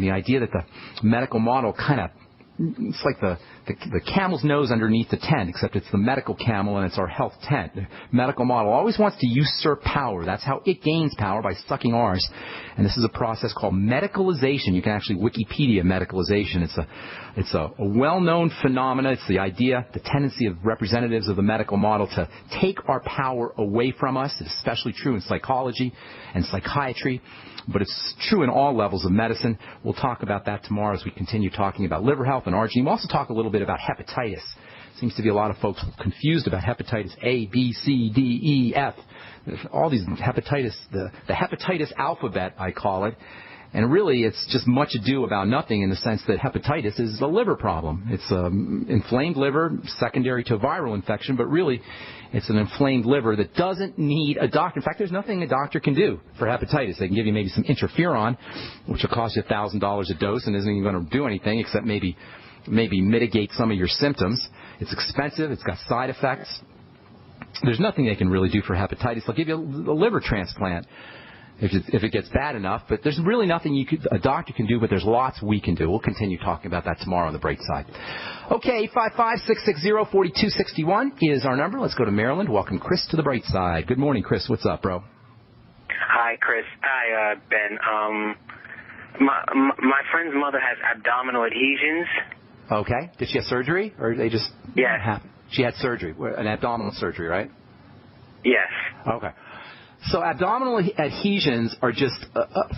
the idea that the medical model kind of, it's like the camel's nose underneath the tent, except it's the medical camel and it's our health tent. The medical model always wants to usurp power. That's how it gains power, by sucking ours. And this is a process called medicalization. You can actually Wikipedia medicalization. It's a well-known phenomena. It's the idea, the tendency of representatives of the medical model to take our power away from us. It's especially true in psychology and psychiatry, but it's true in all levels of medicine. We'll talk about that tomorrow as we continue talking about liver health and arginine. We'll also talk a little bit about hepatitis. Seems to be a lot of folks confused about hepatitis A, B, C, D, E, F. All these hepatitis, the hepatitis alphabet, I call it. And really, it's just much ado about nothing in the sense that hepatitis is a liver problem. It's inflamed liver secondary to a viral infection, but really it's an inflamed liver that doesn't need a doctor. In fact, there's nothing a doctor can do for hepatitis. They can give you maybe some interferon, which will cost you $1,000 a dose and isn't even going to do anything except maybe mitigate some of your symptoms. It's expensive. It's got side effects. There's nothing they can really do for hepatitis. They'll give you a liver transplant if it gets bad enough, but there's really nothing a doctor can do, but there's lots we can do. We'll continue talking about that tomorrow on the break side. Okay, 855-660-4261 is our number. Let's go to Maryland. Welcome Chris to the bright side. Good morning, Chris. What's up, bro? Hi, Chris. Hi, Ben. My friend's mother has abdominal adhesions. Okay. Did she have surgery, or they just happened? She had surgery, an abdominal surgery, right? Yes. Okay. So abdominal adhesions are just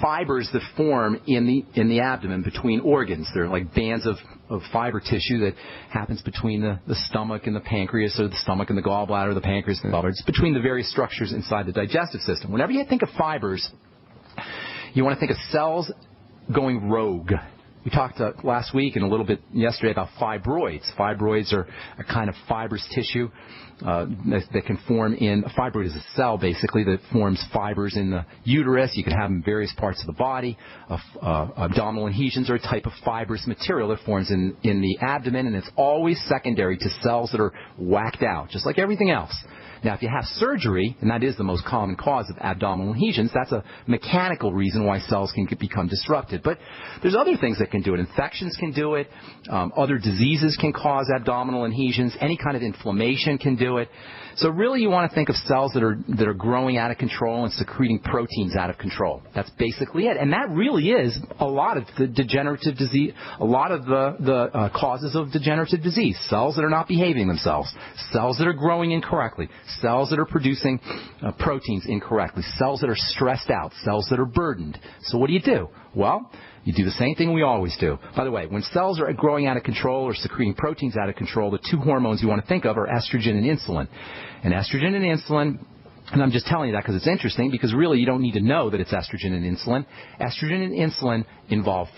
fibers that form in the abdomen between organs. They're like bands of fiber tissue that happens between the stomach and the pancreas, or the stomach and the gallbladder, the pancreas and the gallbladder. It's between the various structures inside the digestive system. Whenever you think of fibers, you want to think of cells going rogue. We talked last week and a little bit yesterday about fibroids. Fibroids are a kind of fibrous tissue that can form in... A fibroid is a cell, basically, that forms fibers in the uterus. You can have them in various parts of the body. Abdominal adhesions are a type of fibrous material that forms in the abdomen, and it's always secondary to cells that are whacked out, just like everything else. Now, if you have surgery, and that is the most common cause of abdominal adhesions, that's a mechanical reason why cells can become disrupted. But there's other things that can do it. Infections can do it. Other diseases can cause abdominal adhesions. Any kind of inflammation can do it. So really you want to think of cells that are growing out of control and secreting proteins out of control. That's basically it. And that really is a lot of the degenerative disease, a lot of the causes of degenerative disease. Cells that are not behaving themselves. Cells that are growing incorrectly. Cells that are producing proteins incorrectly. Cells that are stressed out. Cells that are burdened. So what do? Well, you do the same thing we always do. By the way, when cells are growing out of control or secreting proteins out of control, the two hormones you want to think of are estrogen and insulin. And estrogen and insulin, and I'm just telling you that because it's interesting, because really you don't need to know that it's estrogen and insulin. Estrogen and insulin involve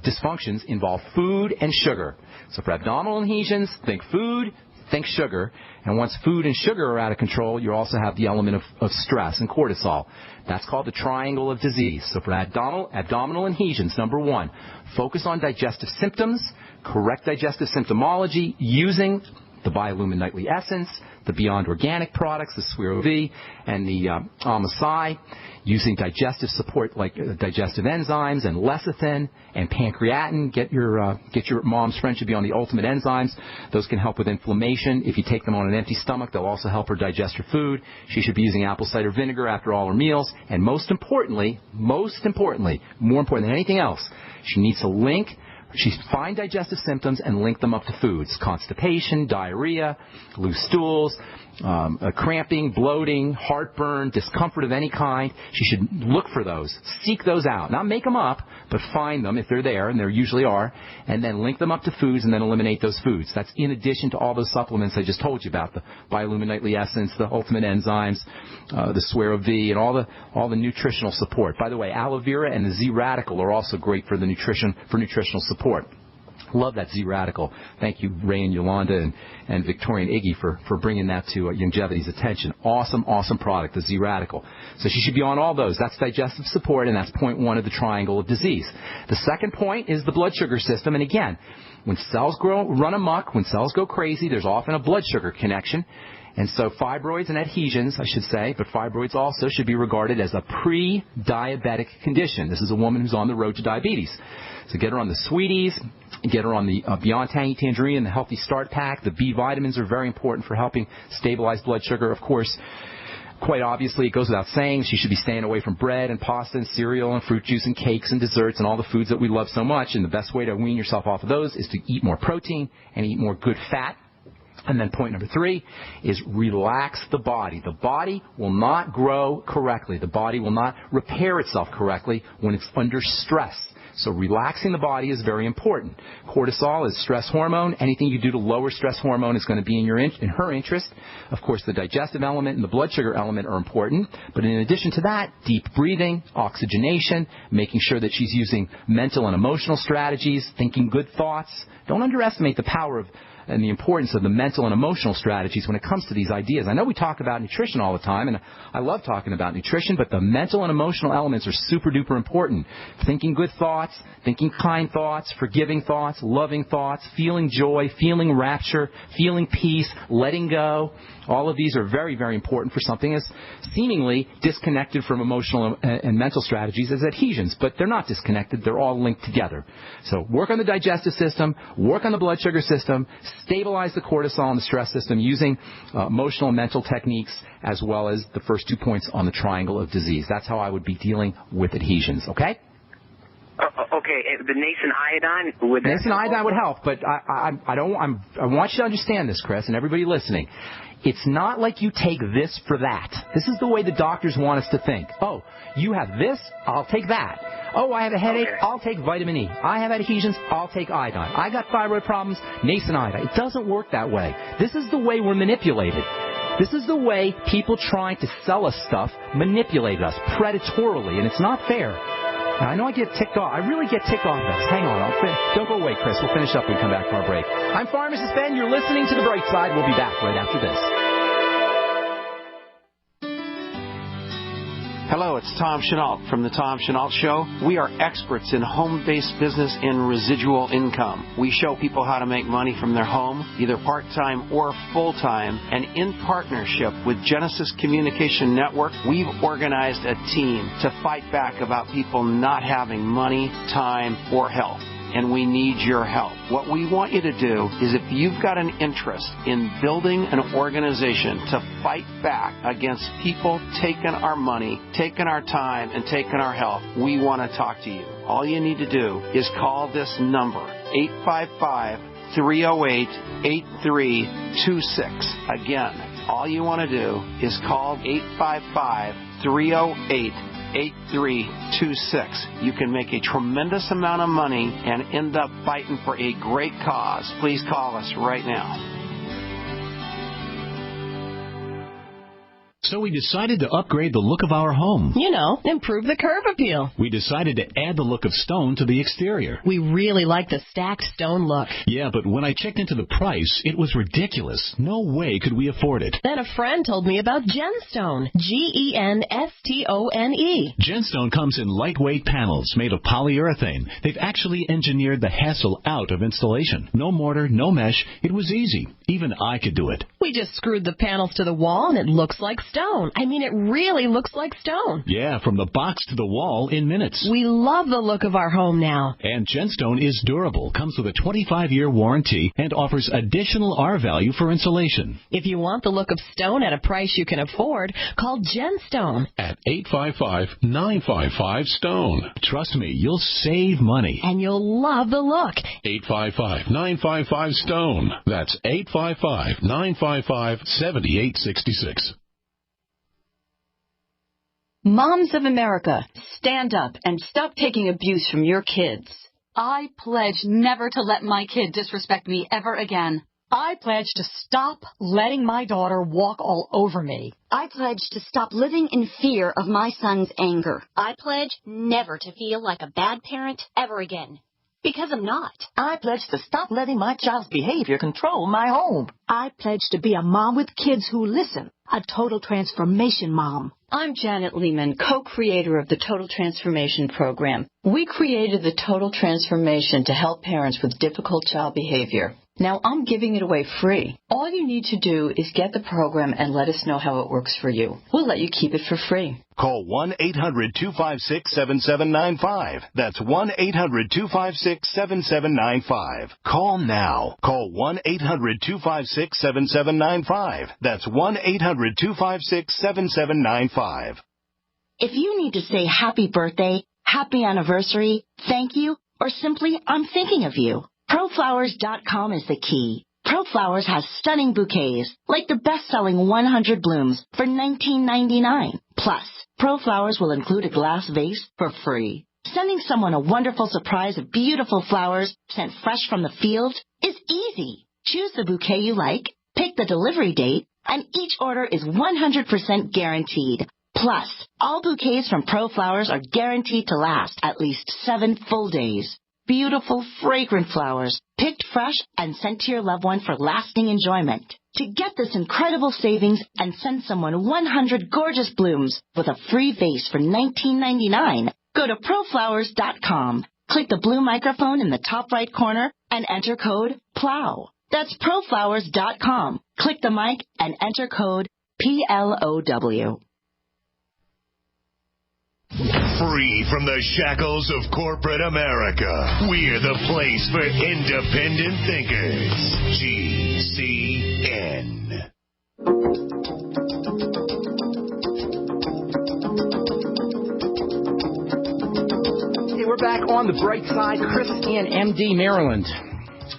dysfunctions, involve food and sugar. So for abdominal adhesions, think food, think sugar. And once food and sugar are out of control, you also have the element of stress and cortisol. That's called the triangle of disease. So for abdominal adhesions, number one, focus on digestive symptoms, correct digestive symptomology using the Biolumin Nightly Essence, the Beyond Organic products, the Swero V, and the Amasai, using digestive support like digestive enzymes and lecithin and pancreatin. Get your mom's friend should be on the ultimate enzymes. Those can help with inflammation. If you take them on an empty stomach, they'll also help her digest her food. She should be using apple cider vinegar after all her meals. And most importantly, more important than anything else, she needs to find digestive symptoms and link them up to foods. Constipation, diarrhea, loose stools, cramping, bloating, heartburn, discomfort of any kind. She should look for those. Seek those out. Not make them up, but find them if they're there, and there usually are, and then link them up to foods and then eliminate those foods. That's in addition to all those supplements I just told you about, the Biolumin Nightly Essence, the Ultimate Enzymes, the Swero V, and all the nutritional support. By the way, aloe vera and the Z-Radical are also great for nutritional support. Love that Z-Radical. Thank you, Ray and Yolanda and Victoria and Iggy for bringing that to Youngevity's attention. Awesome, awesome product, the Z-Radical. So she should be on all those. That's digestive support, and that's point one of the triangle of disease. The second point is the blood sugar system. And again, when cells run amok, when cells go crazy, there's often a blood sugar connection. And so fibroids and adhesions, I should say, but fibroids also should be regarded as a pre-diabetic condition. This is a woman who's on the road to diabetes. So get her on the Sweeties, get her on the Beyond Tangy Tangerine and the Healthy Start Pack. The B vitamins are very important for helping stabilize blood sugar. Of course, quite obviously, it goes without saying, she should be staying away from bread and pasta and cereal and fruit juice and cakes and desserts and all the foods that we love so much. And the best way to wean yourself off of those is to eat more protein and eat more good fat. And then point number 3 is relax the body. The body will not grow correctly. The body will not repair itself correctly when it's under stress. So relaxing the body is very important. Cortisol is stress hormone. Anything you do to lower stress hormone is going to be in her interest. Of course, the digestive element and the blood sugar element are important. But in addition to that, deep breathing, oxygenation, making sure that she's using mental and emotional strategies, thinking good thoughts. Don't underestimate the power of and the importance of the mental and emotional strategies when it comes to these ideas. I know we talk about nutrition all the time, and I love talking about nutrition, but the mental and emotional elements are super duper important. Thinking good thoughts, thinking kind thoughts, forgiving thoughts, loving thoughts, feeling joy, feeling rapture, feeling peace, letting go. All of these are very, very important for something as seemingly disconnected from emotional and mental strategies as adhesions, but they're not disconnected. They're all linked together. So work on the digestive system, work on the blood sugar system, stabilize the cortisol and the stress system using emotional and mental techniques, as well as the first 2 points on the triangle of disease. That's how I would be dealing with adhesions, okay? Okay, the nascent iodine would nascent iodine would help, but I want you to understand this, Chris, and everybody listening. It's not like you take this for that. This is the way the doctors want us to think. Oh, you have this, I'll take that. Oh, I have a headache, okay, I'll take vitamin E. I have adhesions, I'll take iodine. I got thyroid problems, nascent iodine. It doesn't work that way. This is the way we're manipulated. This is the way people trying to sell us stuff manipulate us predatorily, and it's not fair. Now, I know I get ticked off. I really get ticked off at this. Hang on. Don't go away, Chris. We'll finish up when we come back from our break. I'm Pharmacist Ben. You're listening to The Bright Side. We'll be back right after this. Hello, it's Tom Chenault from The Tom Chenault Show. We are experts in home-based business and residual income. We show people how to make money from their home, either part-time or full-time, and in partnership with Genesis Communication Network, we've organized a team to fight back about people not having money, time, or health. And we need your help. What we want you to do is if you've got an interest in building an organization to fight back against people taking our money, taking our time, and taking our health, we want to talk to you. All you need to do is call this number, 855-308-8326. Again, all you want to do is call 855-308-8326. You can make a tremendous amount of money and end up fighting for a great cause. Please call us right now. So we decided to upgrade the look of our home. You know, improve the curb appeal. We decided to add the look of stone to the exterior. We really like the stacked stone look. Yeah, but when I checked into the price, it was ridiculous. No way could we afford it. Then a friend told me about Genstone. Genstone. Genstone comes in lightweight panels made of polyurethane. They've actually engineered the hassle out of installation. No mortar, no mesh. It was easy. Even I could do it. We just screwed the panels to the wall and it looks like stone. I mean, it really looks like stone. Yeah, from the box to the wall in minutes. We love the look of our home now. And Genstone is durable, comes with a 25-year warranty, and offers additional R-value for insulation. If you want the look of stone at a price you can afford, call Genstone at 855-955-STONE. Trust me, you'll save money. And you'll love the look. 855-955-STONE. That's 855-955-7866. Moms of America, stand up and stop taking abuse from your kids. I pledge never to let my kid disrespect me ever again. I pledge to stop letting my daughter walk all over me. I pledge to stop living in fear of my son's anger. I pledge never to feel like a bad parent ever again. Because I'm not. I pledge to stop letting my child's behavior control my home. I pledge to be a mom with kids who listen, a total transformation mom. I'm Janet Lehman, co-creator of the Total Transformation Program. We created the Total Transformation to help parents with difficult child behavior. Now I'm giving it away free. All you need to do is get the program and let us know how it works for you. We'll let you keep it for free. Call 1-800-256-7795. That's 1-800-256-7795. Call now. Call 1-800-256-7795. That's 1-800-256-7795. If you need to say happy birthday, happy anniversary, thank you, or simply I'm thinking of you, ProFlowers.com is the key. ProFlowers has stunning bouquets, like the best-selling 100 blooms for $19.99. Plus, ProFlowers will include a glass vase for free. Sending someone a wonderful surprise of beautiful flowers sent fresh from the field is easy. Choose the bouquet you like, pick the delivery date, and each order is 100% guaranteed. Plus, all bouquets from ProFlowers are guaranteed to last at least 7 full days. Beautiful, fragrant flowers, picked fresh and sent to your loved one for lasting enjoyment. To get this incredible savings and send someone 100 gorgeous blooms with a free vase for $19.99, go to ProFlowers.com. Click the blue microphone in the top right corner and enter code PLOW. That's ProFlowers.com. Click the mic and enter code PLOW. Free from the shackles of corporate America, we're the place for independent thinkers. GCN. Hey, we're back on the bright side. Chris in MD, Maryland.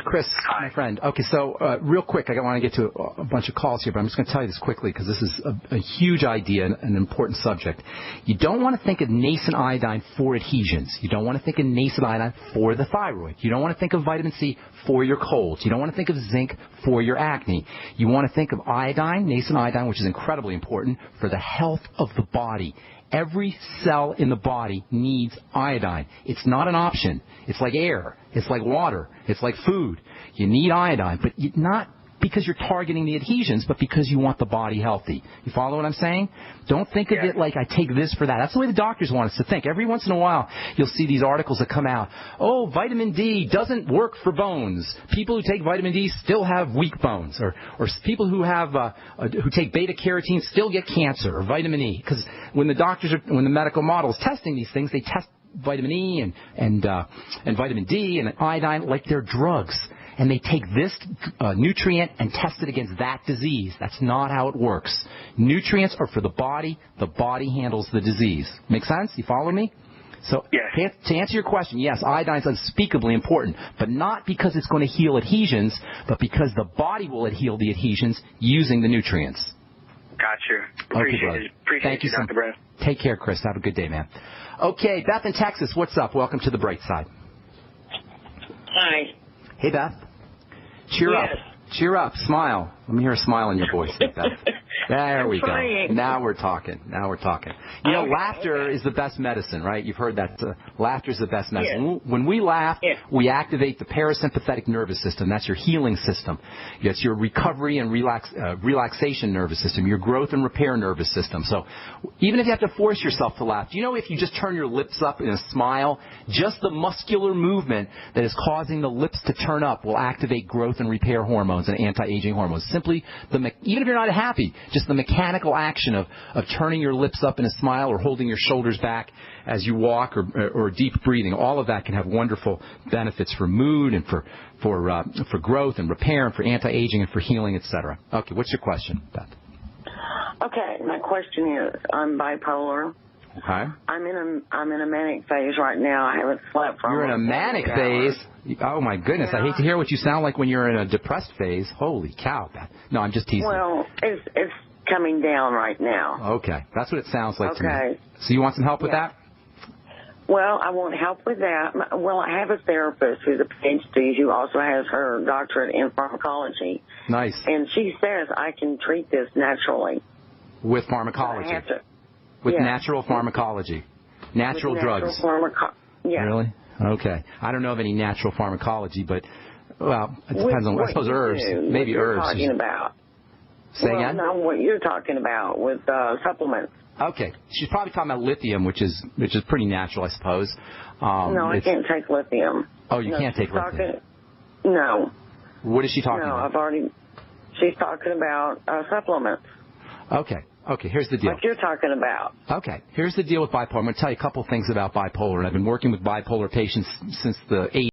Chris, Hi. my friend. Okay, so real quick, I want to get to a bunch of calls here, but I'm just going to tell you this quickly because this is a huge idea and an important subject. You don't want to think of nascent iodine for adhesions. You don't want to think of nascent iodine for the thyroid. You don't want to think of vitamin C for your colds. You don't want to think of zinc for your acne. You want to think of iodine, nascent iodine, which is incredibly important for the health of the body. Every cell in the body needs iodine. It's not an option. It's like air. It's like water. It's like food. You need iodine, but not because you're targeting the adhesions, but because you want the body healthy. You follow what I'm saying? Don't think of it like I take this for that. That's the way the doctors want us to think. Every once in a while, you'll see these articles that come out. Oh, vitamin D doesn't work for bones. People who take vitamin D still have weak bones. Or people who have who take beta carotene still get cancer, or vitamin E. Because when the medical model is testing these things, they test vitamin E and vitamin D and iodine like they're drugs. And they take this nutrient and test it against that disease. That's not how it works. Nutrients are for the body. The body handles the disease. Make sense? You follow me? So yes. To answer your question, yes, iodine is unspeakably important, but not because it's going to heal adhesions, but because the body will heal the adhesions using the nutrients. Gotcha. Appreciate it. Appreciate you, Dr. Brett. Take care, Chris. Have a good day, man. Okay, Beth in Texas, what's up? Welcome to the bright side. Hi. Hey, Beth. Cheer up. Cheer up. Smile. Let me hear a smile in your voice, Beth. There we go. Now we're talking. You know, laughter is the best medicine, right? You've heard that. Laughter is the best medicine. Yes. When we laugh, we activate the parasympathetic nervous system. That's your healing system. It's your recovery and relaxation nervous system, your growth and repair nervous system. So even if you have to force yourself to laugh, do you know if you just turn your lips up in a smile, just the muscular movement that is causing the lips to turn up will activate growth and repair hormones and anti-aging hormones. Simply, even if you're not happy, just the mechanical action of turning your lips up in a smile or holding your shoulders back as you walk or deep breathing, all of that can have wonderful benefits for mood and for growth and repair and for anti-aging and for healing, etc. Okay, what's your question, Beth? Okay, my question is, I'm bipolar. Okay. I'm in a manic phase right now. I haven't slept for. You're in a manic phase? Oh my goodness! Yeah. I hate to hear what you sound like when you're in a depressed phase. Holy cow, Beth. No, I'm just teasing. Well, it's coming down right now. Okay, that's what it sounds like to me. So you want some help with that? Well, I want help with that. Well, I have a therapist who's a PhD who also has her doctorate in pharmacology. Nice. And she says I can treat this naturally. With pharmacology? With natural pharmacology. Natural drugs. Really? Okay. I don't know of any natural pharmacology, but, well, it depends on, I suppose, herbs. Maybe herbs. What you're talking about. Say again? No, what you're talking about with supplements. Okay. She's probably talking about lithium, which is pretty natural, I suppose. No, I can't take lithium. Oh, you can't take lithium? No. What is she talking about? She's talking about supplements. Okay, here's the deal. Like you're talking about. Okay, here's the deal with bipolar. I'm going to tell you a couple things about bipolar. I've been working with bipolar patients since the 80s.